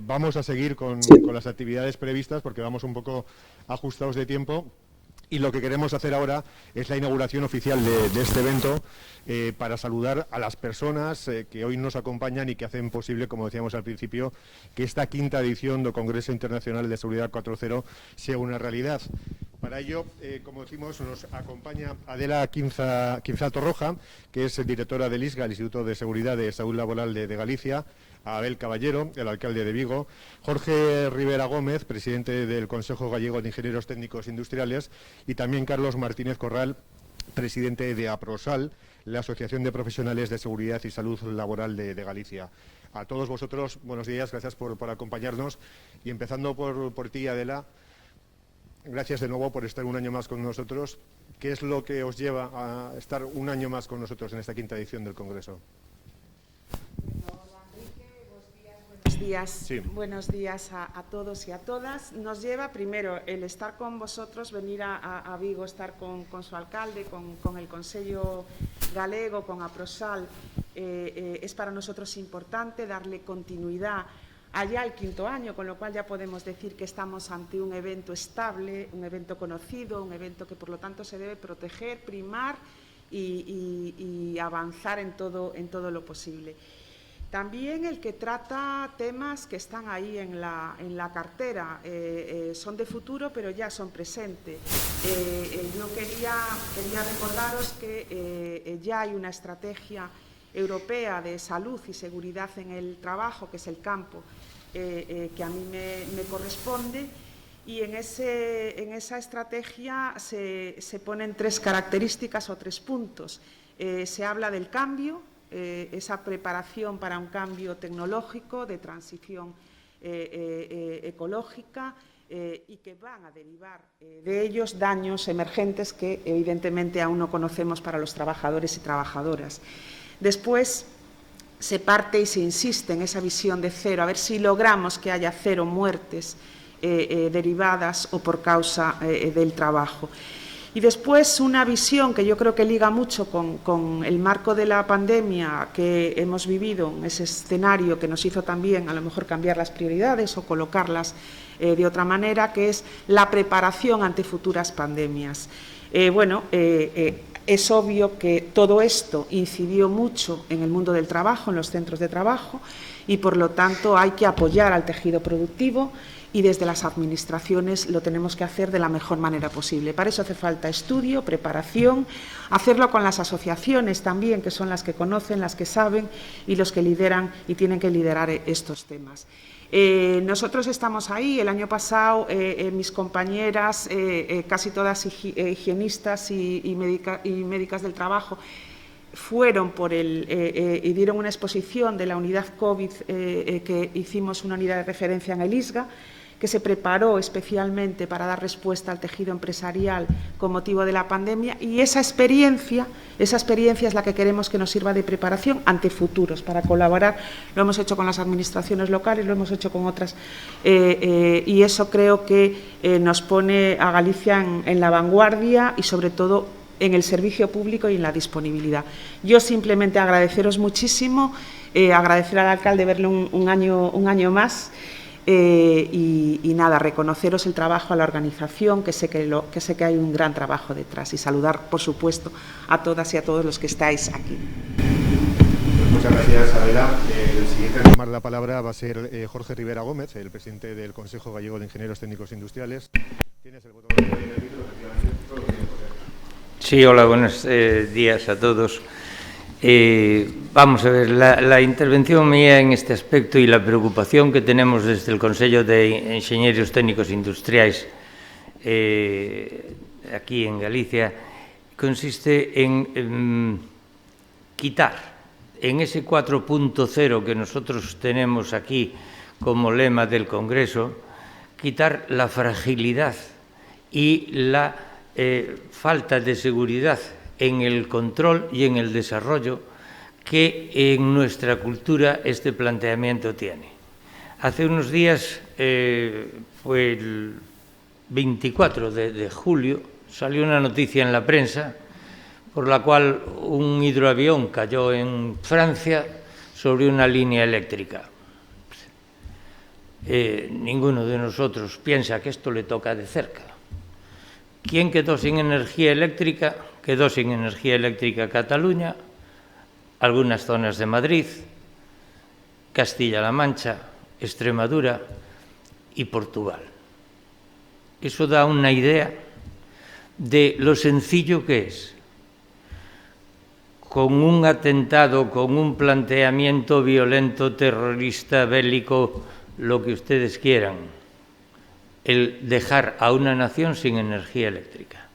Vamos a seguir con las actividades previstas porque vamos un poco ajustados de tiempo. Y lo que queremos hacer ahora es la inauguración oficial de este evento para saludar a las personas que hoy nos acompañan y que hacen posible, como decíamos al principio, que esta quinta edición del Congreso Internacional de Seguridad 4.0 sea una realidad. Para ello, como decimos, nos acompaña Adela Quinza Torroja, que es directora del ISGA, el Instituto de Seguridad de Salud Laboral de Galicia, a Abel Caballero, el alcalde de Vigo, Jorge Rivera Gómez, presidente del Consejo Gallego de Ingenieros Técnicos Industriales, y también Carlos Martínez Corral, presidente de APROSAL, la Asociación de Profesionales de Seguridad y Salud Laboral de Galicia. A todos vosotros, buenos días, gracias por acompañarnos. Y empezando por ti, Adela, gracias de nuevo por estar un año más con nosotros. ¿Qué es lo que os lleva a estar un año más con nosotros en esta quinta edición del Congreso? Buenos días a todos y a todas. Nos lleva primero el estar con vosotros, venir a Vigo, estar con su alcalde, con el Consello Galego, con APROSAL. Es para nosotros importante darle continuidad allá el quinto año, con lo cual ya podemos decir que estamos ante un evento estable, un evento conocido, un evento que por lo tanto se debe proteger, primar y avanzar en todo lo posible. También el que trata temas que están ahí en la cartera, son de futuro pero ya son presente. Yo quería recordaros que ya hay una estrategia europea de salud y seguridad en el trabajo, que es el campo que a mí me corresponde, y en esa estrategia se ponen tres características o tres puntos. Se habla del cambio, esa preparación para un cambio tecnológico, de transición ecológica, y que van a derivar de ellos daños emergentes que evidentemente aún no conocemos para los trabajadores y trabajadoras. Después se parte y se insiste en esa visión de cero, a ver si logramos que haya cero muertes derivadas o por causa del trabajo. Y después una visión que yo creo que liga mucho con el marco de la pandemia que hemos vivido, en ese escenario que nos hizo también a lo mejor cambiar las prioridades o colocarlas de otra manera, que es la preparación ante futuras pandemias. Es obvio que todo esto incidió mucho en el mundo del trabajo, en los centros de trabajo, y por lo tanto hay que apoyar al tejido productivo, y desde las administraciones lo tenemos que hacer de la mejor manera posible. Para eso hace falta estudio, preparación, hacerlo con las asociaciones también, que son las que conocen, las que saben y los que lideran y tienen que liderar estos temas. Nosotros estamos ahí. El año pasado mis compañeras, casi todas higienistas y médicas del trabajo, fueron y dieron una exposición de la unidad COVID que hicimos, una unidad de referencia en el ISGA, que se preparó especialmente para dar respuesta al tejido empresarial con motivo de la pandemia, y esa experiencia es la que queremos que nos sirva de preparación ante futuros, para colaborar. Lo hemos hecho con las administraciones locales, lo hemos hecho con otras, y eso creo que nos pone a Galicia en la vanguardia y sobre todo en el servicio público y en la disponibilidad. Yo simplemente agradeceros muchísimo, agradecer al alcalde verle un año más, y nada, reconoceros el trabajo a la organización, que sé que hay un gran trabajo detrás, y saludar, por supuesto, a todas y a todos los que estáis aquí. Muchas gracias, Adela. El siguiente en tomar la palabra va a ser Jorge Rivera Gómez, el presidente del Consejo Gallego de Ingenieros Técnicos Industriales. Tienes el botón de micro, efectivamente. Sí, hola, buenos días a todos. Vamos a ver, la intervención mía en este aspecto y la preocupación que tenemos desde el Consello de Enxeñeros Técnicos Industriais aquí en Galicia consiste en quitar en ese 4.0 que nosotros tenemos aquí como lema del Congreso, quitar la fragilidad y la falta de seguridad en el control y en el desarrollo que en nuestra cultura este planteamiento tiene. Hace unos días, fue el 24 de julio, salió una noticia en la prensa por la cual un hidroavión cayó en Francia sobre una línea eléctrica. ninguno de nosotros piensa que esto le toca de cerca. ¿Quién quedó sin energía eléctrica? Quedó sin energía eléctrica Cataluña, algunas zonas de Madrid, Castilla-La Mancha, Extremadura y Portugal. Eso da una idea de lo sencillo que es, con un atentado, con un planteamiento violento, terrorista, bélico, lo que ustedes quieran, el dejar a una nación sin energía eléctrica.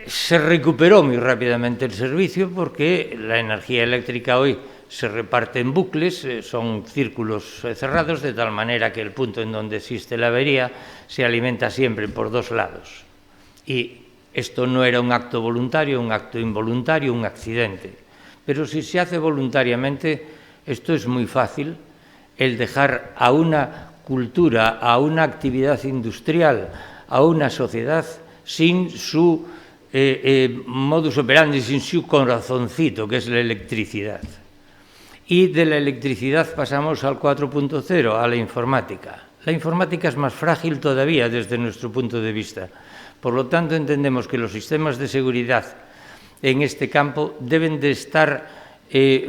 Se recuperó muy rápidamente el servicio porque la energía eléctrica hoy se reparte en bucles, son círculos cerrados, de tal manera que el punto en donde existe la avería se alimenta siempre por dos lados. Y esto no era un acto voluntario, un acto involuntario, un accidente. Pero si se hace voluntariamente, esto es muy fácil, el dejar a una cultura, a una actividad industrial, a una sociedad sin su modus operandi, sin su corazoncito, que es la electricidad. Y de la electricidad pasamos al 4.0, a la informática. La informática es más frágil todavía desde nuestro punto de vista. Por lo tanto, entendemos que los sistemas de seguridad en este campo deben de estar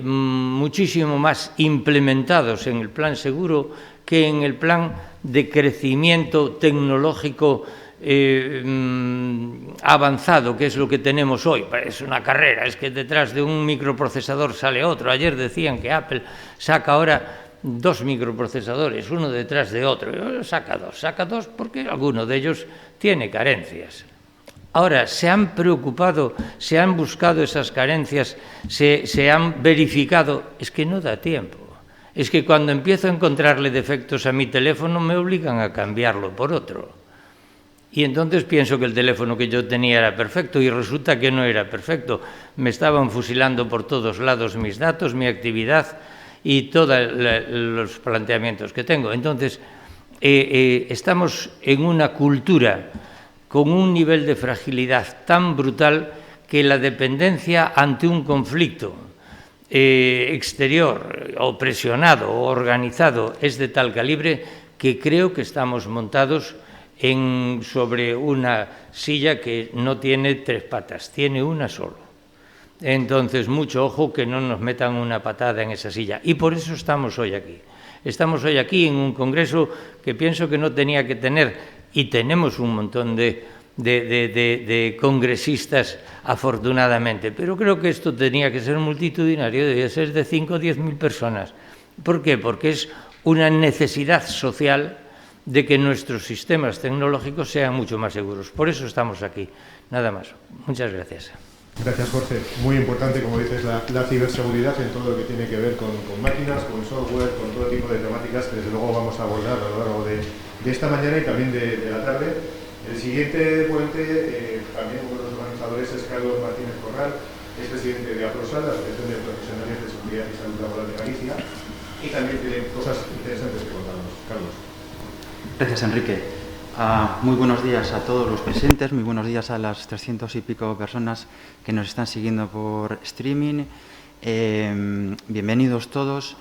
muchísimo más implementados en el plan seguro que en el plan de crecimiento tecnológico avanzado, que es lo que tenemos hoy. Es una carrera, es que detrás de un microprocesador sale otro. Ayer decían que Apple saca ahora 2 microprocesadores, uno detrás de otro. Saca dos porque alguno de ellos tiene carencias. Ahora, se han preocupado, se han buscado esas carencias, se han verificado. Es que no da tiempo. Es que cuando empiezo a encontrarle defectos a mi teléfono me obligan a cambiarlo por otro. Y entonces pienso que el teléfono que yo tenía era perfecto y resulta que no era perfecto. Me estaban fusilando por todos lados mis datos, mi actividad y todos los planteamientos que tengo. Entonces, estamos en una cultura con un nivel de fragilidad tan brutal que la dependencia ante un conflicto exterior o presionado o organizado es de tal calibre que creo que estamos montados sobre una silla que no tiene 3 patas, tiene una solo. Entonces, mucho ojo que no nos metan una patada en esa silla. Y por eso estamos hoy aquí. Estamos hoy aquí en un congreso que pienso que no tenía que tener, y tenemos un montón de congresistas, afortunadamente. Pero creo que esto tenía que ser multitudinario, debía ser de 5 o 10.000 personas. ¿Por qué? Porque es una necesidad social de que nuestros sistemas tecnológicos sean mucho más seguros. Por eso estamos aquí. Nada más. Muchas gracias. Gracias, Jorge. Muy importante, como dices, la ciberseguridad en todo lo que tiene que ver con máquinas, con software, con todo tipo de temáticas que desde luego vamos a abordar a lo largo de esta mañana y también de la tarde. El siguiente ponente, también uno de los organizadores, es Carlos Martínez Corral, es presidente de APROSAL, la Asociación de Profesionales de Seguridad y Salud Laboral de Galicia, y también tiene cosas interesantes que contarnos. Carlos. Gracias, Enrique. Muy buenos días a todos los presentes, muy buenos días a las 300 y pico personas que nos están siguiendo por streaming. Bienvenidos todos.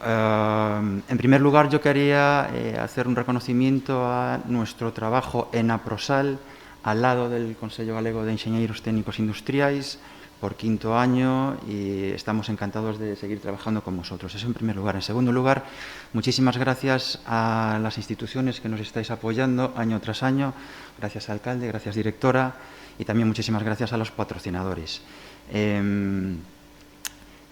En primer lugar, yo quería hacer un reconocimiento a nuestro trabajo en APROSAL, al lado del Consello Galego de Enxeñeiros Técnicos Industriais, por 5º año, y estamos encantados de seguir trabajando con vosotros. Eso en primer lugar. En segundo lugar, muchísimas gracias a las instituciones que nos estáis apoyando año tras año. Gracias, alcalde, gracias, directora, y también muchísimas gracias a los patrocinadores.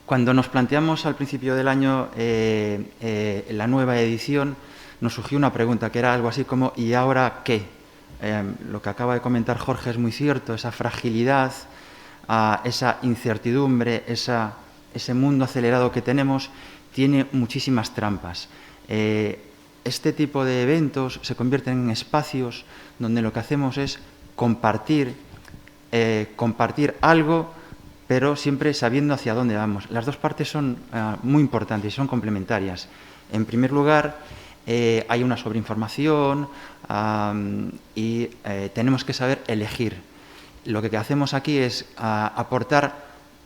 Cuando nos planteamos al principio del año la nueva edición, nos surgió una pregunta que era algo así como ¿y ahora qué? Lo que acaba de comentar Jorge es muy cierto, esa fragilidad, esa incertidumbre, ese mundo acelerado que tenemos, tiene muchísimas trampas. Este tipo de eventos se convierten en espacios donde lo que hacemos es compartir algo, pero siempre sabiendo hacia dónde vamos. Las dos partes son muy importantes y son complementarias. En primer lugar, hay una sobreinformación y tenemos que saber elegir. Lo que hacemos aquí es aportar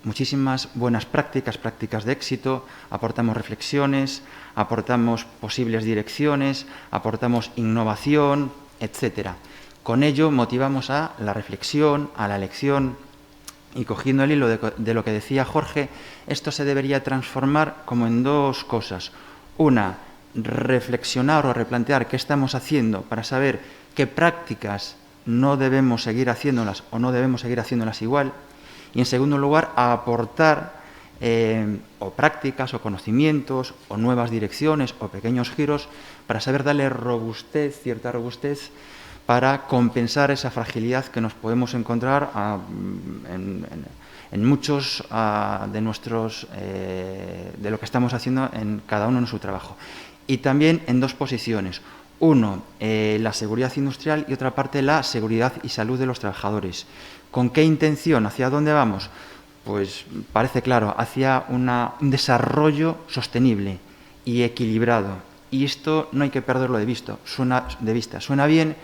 muchísimas buenas prácticas, prácticas de éxito, aportamos reflexiones, aportamos posibles direcciones, aportamos innovación, etcétera. Con ello motivamos a la reflexión, a la elección, y cogiendo el hilo de lo que decía Jorge, esto se debería transformar como en dos cosas. Una, reflexionar o replantear qué estamos haciendo para saber qué prácticas no debemos seguir haciéndolas o no debemos seguir haciéndolas igual. Y en segundo lugar, a aportar o prácticas o conocimientos o nuevas direcciones o pequeños giros para saber darle robustez, cierta robustez, para compensar esa fragilidad que nos podemos encontrar en muchos de lo que estamos haciendo en cada uno en su trabajo. Y también en dos posiciones. Uno, la seguridad industrial y otra parte, la seguridad y salud de los trabajadores. ¿Con qué intención? ¿Hacia dónde vamos? Pues parece claro, hacia un desarrollo sostenible y equilibrado. Y esto no hay que perderlo de vista. Suena bien,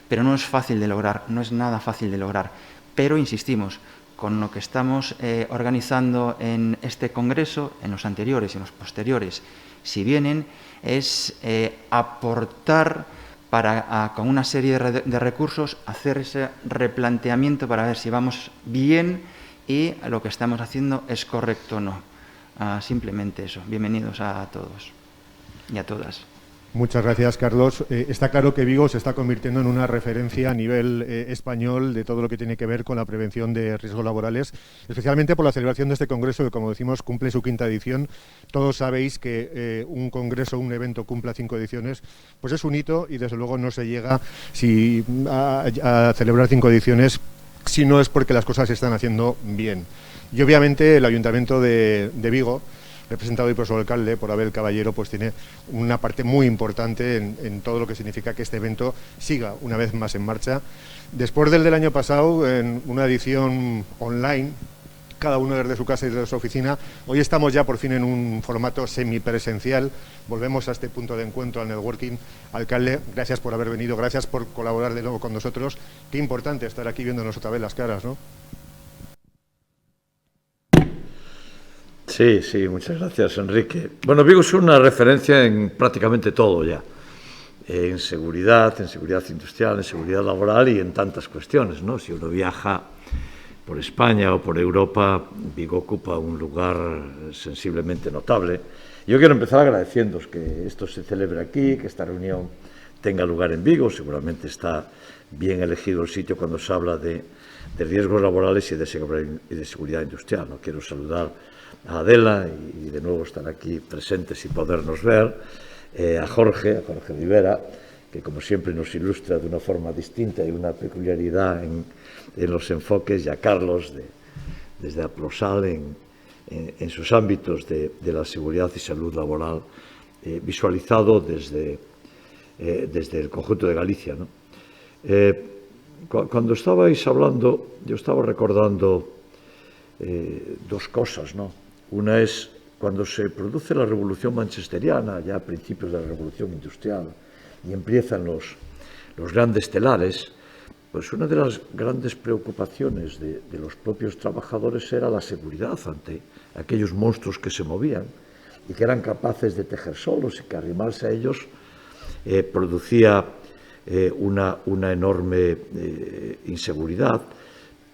pero no es fácil de lograr, no es nada fácil de lograr. Pero insistimos, con lo que estamos organizando en este congreso, en los anteriores y en los posteriores, si vienen, es aportar para, con una serie de recursos, hacer ese replanteamiento para ver si vamos bien y lo que estamos haciendo es correcto o no. Simplemente eso. Bienvenidos a todos y a todas. Muchas gracias, Carlos. Está claro que Vigo se está convirtiendo en una referencia a nivel español de todo lo que tiene que ver con la prevención de riesgos laborales, especialmente por la celebración de este congreso que, como decimos, cumple su 5ª edición. Todos sabéis que un congreso, un evento cumpla 5 ediciones, pues es un hito y desde luego no se llega a celebrar 5 ediciones si no es porque las cosas se están haciendo bien. Y obviamente el Ayuntamiento de Vigo, representado hoy por su alcalde, por Abel Caballero, pues tiene una parte muy importante en todo lo que significa que este evento siga una vez más en marcha. Después del año pasado, en una edición online, cada uno desde su casa y desde su oficina, hoy estamos ya por fin en un formato semipresencial. Volvemos a este punto de encuentro, al networking. Alcalde, gracias por haber venido, gracias por colaborar de nuevo con nosotros. Qué importante estar aquí viéndonos otra vez las caras, ¿no? Sí, muchas gracias, Enrique. Bueno, Vigo es una referencia en prácticamente todo ya, en seguridad industrial, en seguridad laboral y en tantas cuestiones, ¿no? Si uno viaja por España o por Europa, Vigo ocupa un lugar sensiblemente notable. Yo quiero empezar agradeciéndoos que esto se celebre aquí, que esta reunión tenga lugar en Vigo. Seguramente está bien elegido el sitio cuando se habla de riesgos laborales y de seguridad industrial, ¿no? Quiero saludar a Adela y de nuevo estar aquí presentes y podernos ver, a Jorge Rivera, que como siempre nos ilustra de una forma distinta y una peculiaridad en los enfoques, y a Carlos desde Aplosal en sus ámbitos de la seguridad y salud laboral, visualizado desde el conjunto de Galicia, ¿no? Cuando estabais hablando, yo estaba recordando dos cosas, ¿no? Una es cuando se produce la revolución manchesteriana, ya a principios de la revolución industrial, y empiezan los grandes telares, pues una de las grandes preocupaciones de los propios trabajadores era la seguridad ante aquellos monstruos que se movían y que eran capaces de tejer solos, y que arrimarse a ellos producía una enorme inseguridad.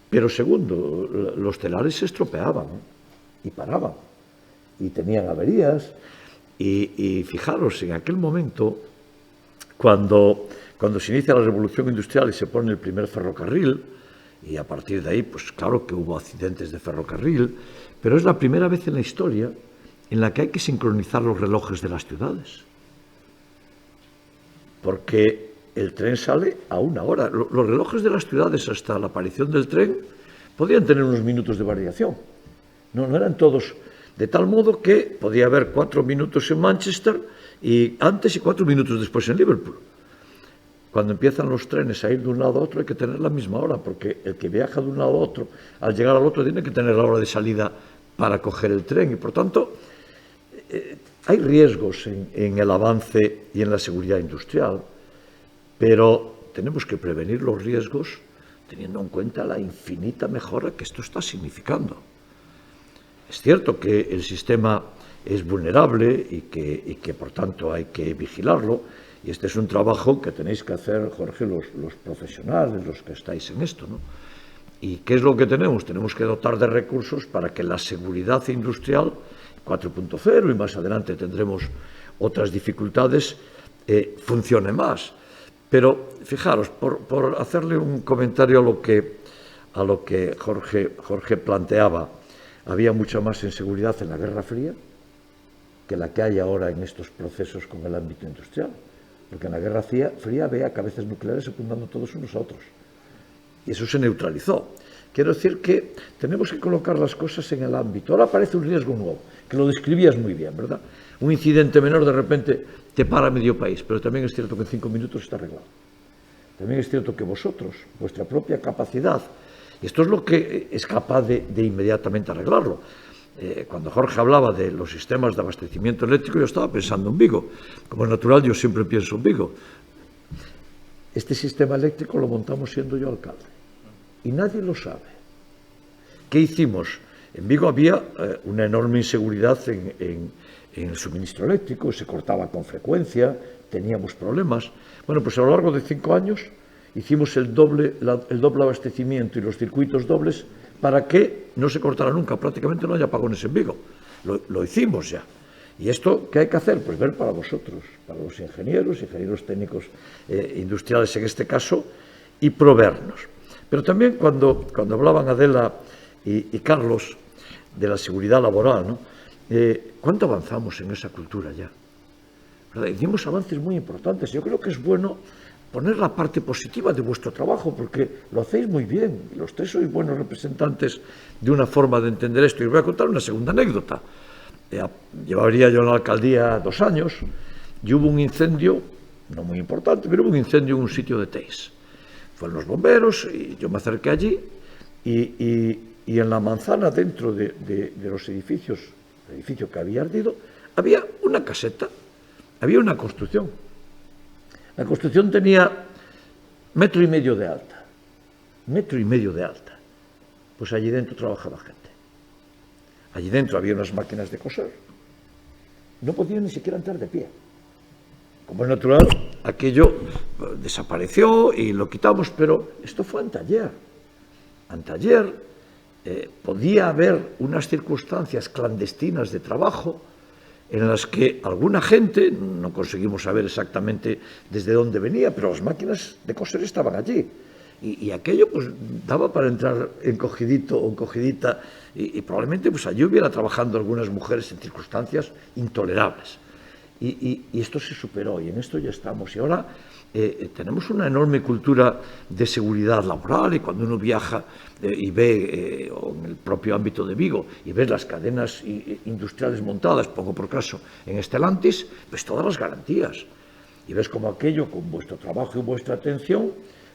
Pero segundo, los telares se estropeaban, ¿no? Y paraban, y tenían averías, y fijaros, en aquel momento, cuando se inicia la revolución industrial y se pone el primer ferrocarril, y a partir de ahí, pues claro que hubo accidentes de ferrocarril, pero es la primera vez en la historia en la que hay que sincronizar los relojes de las ciudades, porque el tren sale a una hora. Los relojes de las ciudades, hasta la aparición del tren, podían tener unos minutos de variación. No eran todos, de tal modo que podía haber 4 minutos en Manchester y antes y 4 minutos después en Liverpool. Cuando empiezan los trenes a ir de un lado a otro hay que tener la misma hora, porque el que viaja de un lado a otro, al llegar al otro tiene que tener la hora de salida para coger el tren, y por tanto hay riesgos en el avance y en la seguridad industrial, pero tenemos que prevenir los riesgos teniendo en cuenta la infinita mejora que esto está significando. Es cierto que el sistema es vulnerable y que por tanto hay que vigilarlo, y este es un trabajo que tenéis que hacer, Jorge, los profesionales, los que estáis en esto, ¿no? ¿Y qué es lo que tenemos? Tenemos que dotar de recursos para que la seguridad industrial 4.0, y más adelante tendremos otras dificultades, funcione más. Pero fijaros, por hacerle un comentario a lo que Jorge planteaba, había mucha más inseguridad en la Guerra Fría que la que hay ahora en estos procesos con el ámbito industrial. Porque en la Guerra Fría había cabezas nucleares apuntando todos unos a otros. Y eso se neutralizó. Quiero decir que tenemos que colocar las cosas en el ámbito. Ahora aparece un riesgo nuevo, que lo describías muy bien, ¿verdad? Un incidente menor de repente te para medio país, pero también es cierto que en 5 minutos está arreglado. También es cierto que vosotros, vuestra propia capacidad, y esto es lo que es capaz de inmediatamente arreglarlo. Cuando Jorge hablaba de los sistemas de abastecimiento eléctrico, yo estaba pensando en Vigo. Como es natural, yo siempre pienso en Vigo. Este sistema eléctrico lo montamos siendo yo alcalde. Y nadie lo sabe. ¿Qué hicimos? En Vigo había una enorme inseguridad en el suministro eléctrico, se cortaba con frecuencia, teníamos problemas. Bueno, pues a lo largo de 5 años hicimos el doble abastecimiento y los circuitos dobles para que no se cortara nunca, prácticamente no haya apagones en Vigo. Lo hicimos ya. ¿Y esto qué hay que hacer? Pues ver para vosotros, para los ingenieros técnicos industriales en este caso, y proveernos. Pero también cuando hablaban Adela y Carlos de la seguridad laboral, ¿no? ¿Cuánto avanzamos en esa cultura ya? ¿Verdad? Hicimos avances muy importantes. Yo creo que es bueno poner la parte positiva de vuestro trabajo, porque lo hacéis muy bien. Los tres sois buenos representantes de una forma de entender esto. Y os voy a contar una segunda anécdota. Llevaría yo en la alcaldía 2 años y hubo un incendio, no muy importante, pero hubo un incendio en un sitio de Teis. Fueron los bomberos y yo me acerqué allí y en la manzana, dentro de los edificios, el edificio que había ardido, había una caseta, había una construcción. La construcción tenía 1,5 metros de alta. 1,5 metros de alta. Pues allí dentro trabajaba gente. Allí dentro había unas máquinas de coser. No podían ni siquiera entrar de pie. Como es natural, aquello desapareció y lo quitamos, pero esto fue anteayer. Anteayer podía haber unas circunstancias clandestinas de trabajo en las que alguna gente, no conseguimos saber exactamente desde dónde venía, pero las máquinas de coser estaban allí. Y aquello pues daba para entrar encogidito o encogidita y probablemente pues allí hubiera trabajando algunas mujeres en circunstancias intolerables. Y esto se superó y en esto ya estamos. Y ahora tenemos una enorme cultura de seguridad laboral, y cuando uno viaja y ve, en el propio ámbito de Vigo, y ves las cadenas industriales montadas, pongo por caso en Stellantis, ves todas las garantías. Y ves como aquello, con vuestro trabajo y vuestra atención,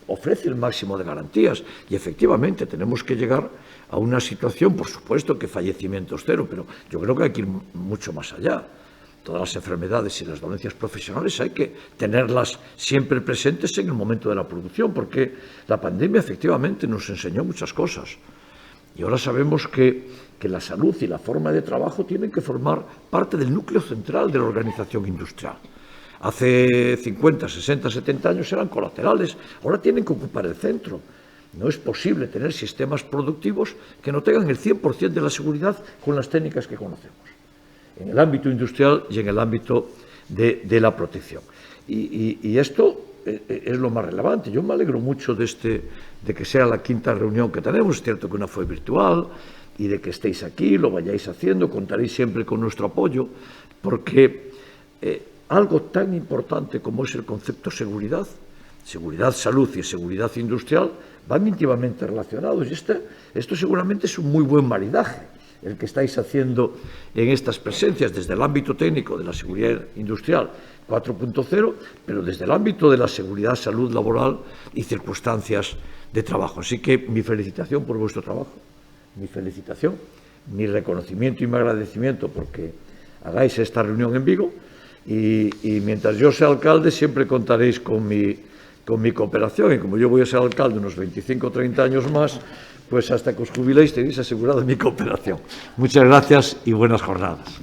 ofrece el máximo de garantías. Y efectivamente tenemos que llegar a una situación, por supuesto que fallecimientos cero, pero yo creo que hay que ir mucho más allá. Todas las enfermedades y las dolencias profesionales hay que tenerlas siempre presentes en el momento de la producción, porque la pandemia efectivamente nos enseñó muchas cosas. Y ahora sabemos que la salud y la forma de trabajo tienen que formar parte del núcleo central de la organización industrial. Hace 50, 60, 70 años eran colaterales, ahora tienen que ocupar el centro. No es posible tener sistemas productivos que no tengan el 100% de la seguridad con las técnicas que conocemos, en el ámbito industrial y en el ámbito de la protección. Y esto es lo más relevante. Yo me alegro mucho de que sea la 5ª reunión que tenemos. Es cierto que una fue virtual, y de que estéis aquí, lo vayáis haciendo, contaréis siempre con nuestro apoyo, porque algo tan importante como es el concepto seguridad, salud y seguridad industrial, van íntimamente relacionados. Y esto seguramente es un muy buen maridaje, el que estáis haciendo en estas presencias, desde el ámbito técnico de la seguridad industrial 4.0, pero desde el ámbito de la seguridad, salud laboral y circunstancias de trabajo. Así que mi felicitación por vuestro trabajo, mi felicitación, mi reconocimiento y mi agradecimiento porque hagáis esta reunión en Vigo, y mientras yo sea alcalde siempre contaréis con mi cooperación, y como yo voy a ser alcalde unos 25 o 30 años más, pues hasta que os jubiléis tenéis asegurado mi cooperación. Muchas gracias y buenas jornadas.